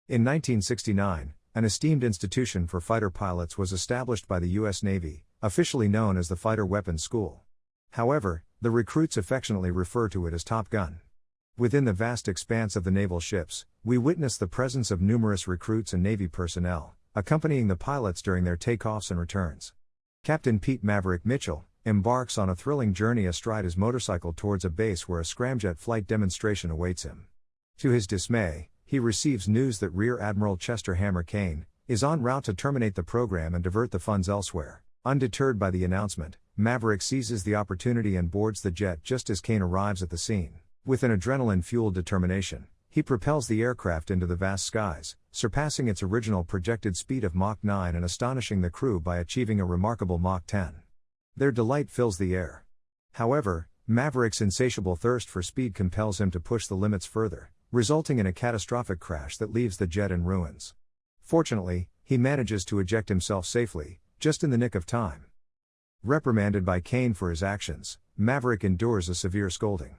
In 1969, an esteemed institution for fighter pilots was established by the U.S. Navy, officially known as the Fighter Weapons School. However, the recruits affectionately refer to it as Top Gun. Within the vast expanse of the naval ships, we witness the presence of numerous recruits and Navy personnel, accompanying the pilots during their takeoffs and returns. Captain Pete Maverick Mitchell embarks on a thrilling journey astride his motorcycle towards a base where a scramjet flight demonstration awaits him. To his dismay, he receives news that Rear Admiral Chester Hammer Kane is en route to terminate the program and divert the funds elsewhere. Undeterred by the announcement, Maverick seizes the opportunity and boards the jet just as Kane arrives at the scene. With an adrenaline-fueled determination, he propels the aircraft into the vast skies, surpassing its original projected speed of Mach 9 and astonishing the crew by achieving a remarkable Mach 10. Their delight fills the air. However, Maverick's insatiable thirst for speed compels him to push the limits further, resulting in a catastrophic crash that leaves the jet in ruins. Fortunately, he manages to eject himself safely, just in the nick of time. Reprimanded by Kane for his actions, Maverick endures a severe scolding.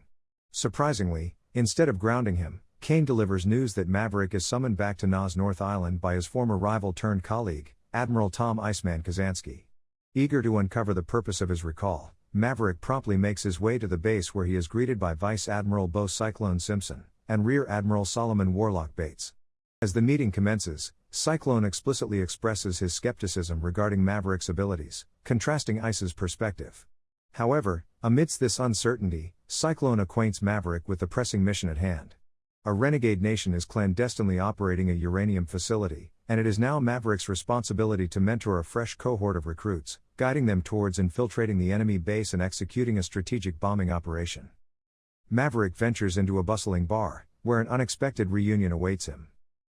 Surprisingly, instead of grounding him, Kane delivers news that Maverick is summoned back to Nas North Island by his former rival-turned-colleague, Admiral Tom Iceman Kazansky. Eager to uncover the purpose of his recall, Maverick promptly makes his way to the base where he is greeted by Vice Admiral Bo Cyclone Simpson and Rear Admiral Solomon Warlock Bates. As the meeting commences, Cyclone explicitly expresses his skepticism regarding Maverick's abilities, contrasting Ice's perspective. However, amidst this uncertainty, Cyclone acquaints Maverick with the pressing mission at hand. A renegade nation is clandestinely operating a uranium facility, and it is now Maverick's responsibility to mentor a fresh cohort of recruits, guiding them towards infiltrating the enemy base and executing a strategic bombing operation. Maverick ventures into a bustling bar, where an unexpected reunion awaits him.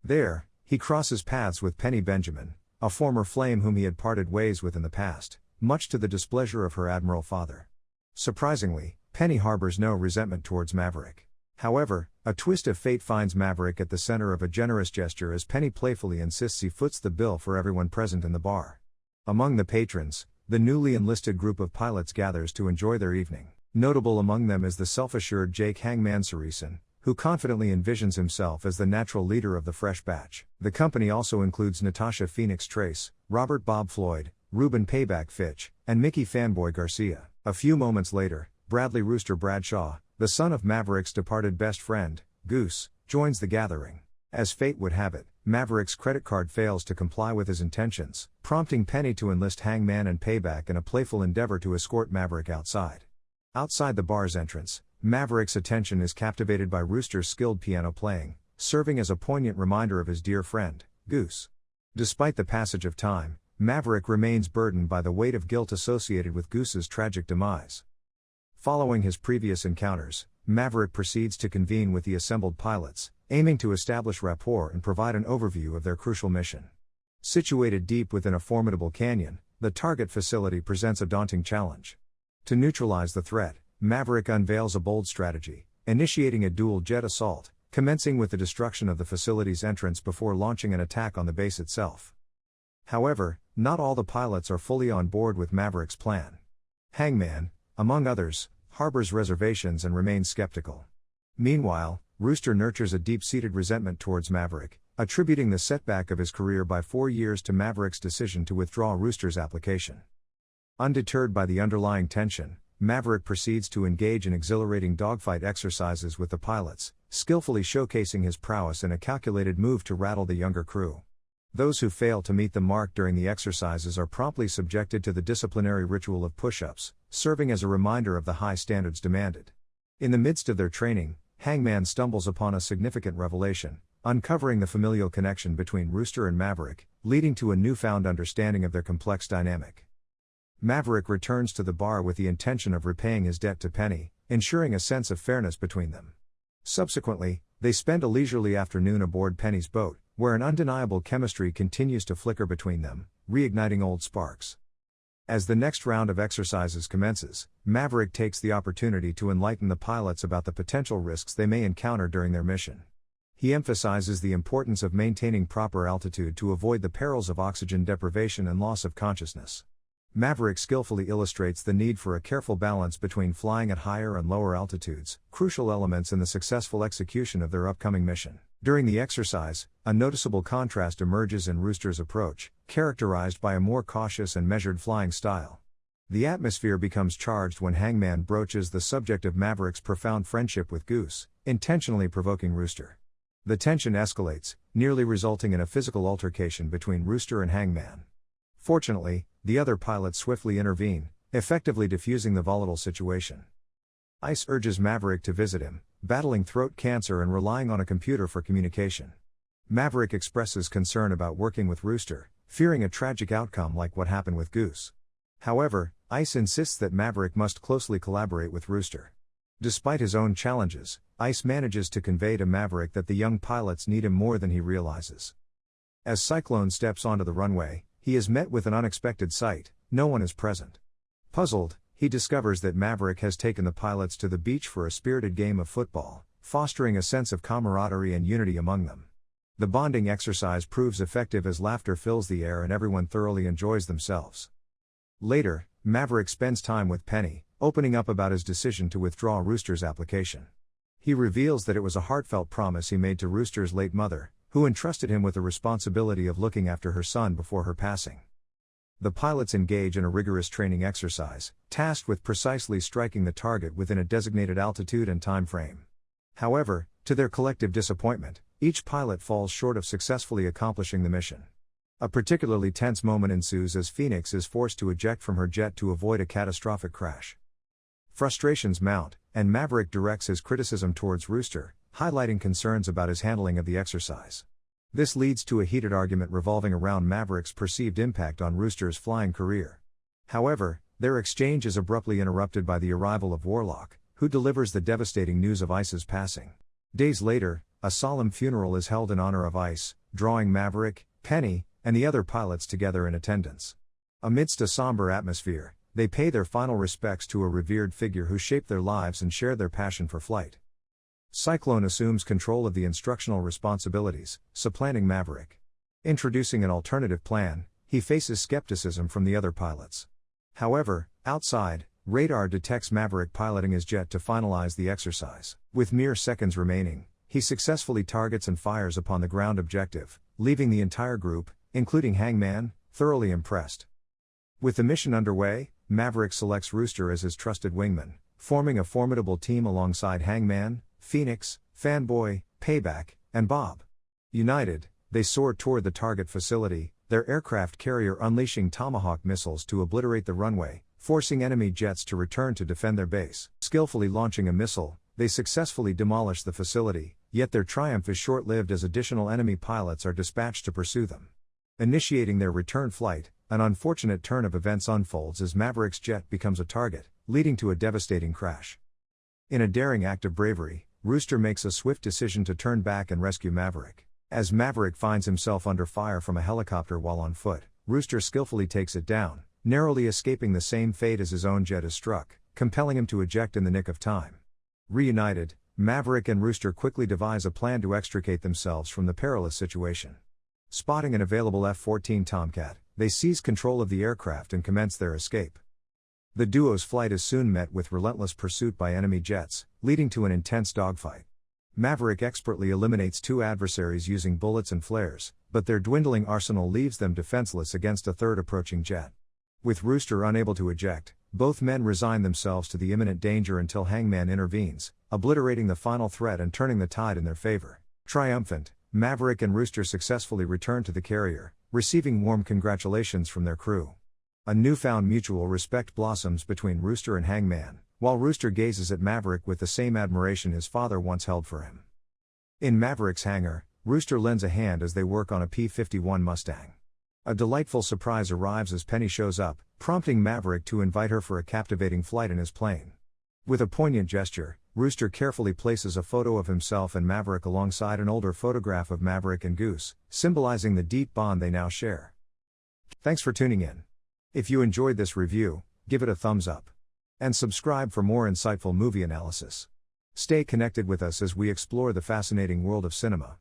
There, he crosses paths with Penny Benjamin, a former flame whom he had parted ways with in the past, much to the displeasure of her admiral father. Surprisingly, Penny harbors no resentment towards Maverick. However, a twist of fate finds Maverick at the center of a generous gesture as Penny playfully insists he foots the bill for everyone present in the bar. Among the patrons, the newly enlisted group of pilots gathers to enjoy their evening. Notable among them is the self-assured Jake Hangman Saracen, who confidently envisions himself as the natural leader of the fresh batch. The company also includes Natasha Phoenix Trace, Robert Bob Floyd, Ruben Payback Fitch, and Mickey Fanboy Garcia. A few moments later, Bradley Rooster Bradshaw, the son of Maverick's departed best friend, Goose, joins the gathering. As fate would have it, Maverick's credit card fails to comply with his intentions, prompting Penny to enlist Hangman and Payback in a playful endeavor to escort Maverick outside. Outside the bar's entrance, Maverick's attention is captivated by Rooster's skilled piano playing, serving as a poignant reminder of his dear friend, Goose. Despite the passage of time, Maverick remains burdened by the weight of guilt associated with Goose's tragic demise. Following his previous encounters, Maverick proceeds to convene with the assembled pilots, aiming to establish rapport and provide an overview of their crucial mission. Situated deep within a formidable canyon, the target facility presents a daunting challenge. To neutralize the threat, Maverick unveils a bold strategy, initiating a dual-jet assault, commencing with the destruction of the facility's entrance before launching an attack on the base itself. However, not all the pilots are fully on board with Maverick's plan. Hangman, among others, harbors reservations and remains skeptical. Meanwhile, Rooster nurtures a deep-seated resentment towards Maverick, attributing the setback of his career by 4 years to Maverick's decision to withdraw Rooster's application. Undeterred by the underlying tension, Maverick proceeds to engage in exhilarating dogfight exercises with the pilots, skillfully showcasing his prowess in a calculated move to rattle the younger crew. Those who fail to meet the mark during the exercises are promptly subjected to the disciplinary ritual of push-ups, serving as a reminder of the high standards demanded. In the midst of their training, Hangman stumbles upon a significant revelation, uncovering the familial connection between Rooster and Maverick, leading to a newfound understanding of their complex dynamic. Maverick returns to the bar with the intention of repaying his debt to Penny, ensuring a sense of fairness between them. Subsequently, they spend a leisurely afternoon aboard Penny's boat, where an undeniable chemistry continues to flicker between them, reigniting old sparks. As the next round of exercises commences, Maverick takes the opportunity to enlighten the pilots about the potential risks they may encounter during their mission. He emphasizes the importance of maintaining proper altitude to avoid the perils of oxygen deprivation and loss of consciousness. Maverick skillfully illustrates the need for a careful balance between flying at higher and lower altitudes, crucial elements in the successful execution of their upcoming mission. During the exercise, a noticeable contrast emerges in Rooster's approach, characterized by a more cautious and measured flying style. The atmosphere becomes charged when Hangman broaches the subject of Maverick's profound friendship with Goose, intentionally provoking Rooster. The tension escalates, nearly resulting in a physical altercation between Rooster and Hangman. Fortunately, the other pilots swiftly intervene, effectively diffusing the volatile situation. Ice urges Maverick to visit him, battling throat cancer and relying on a computer for communication. Maverick expresses concern about working with Rooster, fearing a tragic outcome like what happened with Goose. However, Ice insists that Maverick must closely collaborate with Rooster. Despite his own challenges, Ice manages to convey to Maverick that the young pilots need him more than he realizes. As Cyclone steps onto the runway, he is met with an unexpected sight: no one is present. Puzzled, he discovers that Maverick has taken the pilots to the beach for a spirited game of football, fostering a sense of camaraderie and unity among them. The bonding exercise proves effective as laughter fills the air and everyone thoroughly enjoys themselves. Later, Maverick spends time with Penny, opening up about his decision to withdraw Rooster's application. He reveals that it was a heartfelt promise he made to Rooster's late mother, who entrusted him with the responsibility of looking after her son before her passing. The pilots engage in a rigorous training exercise, tasked with precisely striking the target within a designated altitude and time frame. However, to their collective disappointment, each pilot falls short of successfully accomplishing the mission. A particularly tense moment ensues as Phoenix is forced to eject from her jet to avoid a catastrophic crash. Frustrations mount, and Maverick directs his criticism towards Rooster, highlighting concerns about his handling of the exercise. This leads to a heated argument revolving around Maverick's perceived impact on Rooster's flying career. However, their exchange is abruptly interrupted by the arrival of Warlock, who delivers the devastating news of Ice's passing. Days later, a solemn funeral is held in honor of Ice, drawing Maverick, Penny, and the other pilots together in attendance. Amidst a somber atmosphere, they pay their final respects to a revered figure who shaped their lives and shared their passion for flight. Cyclone assumes control of the instructional responsibilities, supplanting Maverick. Introducing an alternative plan, he faces skepticism from the other pilots. However, outside, radar detects Maverick piloting his jet to finalize the exercise. With mere seconds remaining, he successfully targets and fires upon the ground objective, leaving the entire group, including Hangman, thoroughly impressed. With the mission underway, Maverick selects Rooster as his trusted wingman, forming a formidable team alongside Hangman, Phoenix, Fanboy, Payback, and Bob. United, they soar toward the target facility, their aircraft carrier unleashing Tomahawk missiles to obliterate the runway, forcing enemy jets to return to defend their base. Skillfully launching a missile, they successfully demolish the facility, yet their triumph is short-lived as additional enemy pilots are dispatched to pursue them. Initiating their return flight, an unfortunate turn of events unfolds as Maverick's jet becomes a target, leading to a devastating crash. In a daring act of bravery, Rooster makes a swift decision to turn back and rescue Maverick. As Maverick finds himself under fire from a helicopter while on foot, Rooster skillfully takes it down, narrowly escaping the same fate as his own jet is struck, compelling him to eject in the nick of time. Reunited, Maverick and Rooster quickly devise a plan to extricate themselves from the perilous situation. Spotting an available F-14 Tomcat, they seize control of the aircraft and commence their escape. The duo's flight is soon met with relentless pursuit by enemy jets, leading to an intense dogfight. Maverick expertly eliminates two adversaries using bullets and flares, but their dwindling arsenal leaves them defenseless against a third approaching jet. With Rooster unable to eject, both men resign themselves to the imminent danger until Hangman intervenes, obliterating the final threat and turning the tide in their favor. Triumphant, Maverick and Rooster successfully return to the carrier, receiving warm congratulations from their crew. A newfound mutual respect blossoms between Rooster and Hangman, while Rooster gazes at Maverick with the same admiration his father once held for him. In Maverick's hangar, Rooster lends a hand as they work on a P-51 Mustang. A delightful surprise arrives as Penny shows up, prompting Maverick to invite her for a captivating flight in his plane. With a poignant gesture, Rooster carefully places a photo of himself and Maverick alongside an older photograph of Maverick and Goose, symbolizing the deep bond they now share. Thanks for tuning in. If you enjoyed this review, give it a thumbs up. And subscribe for more insightful movie analysis. Stay connected with us as we explore the fascinating world of cinema.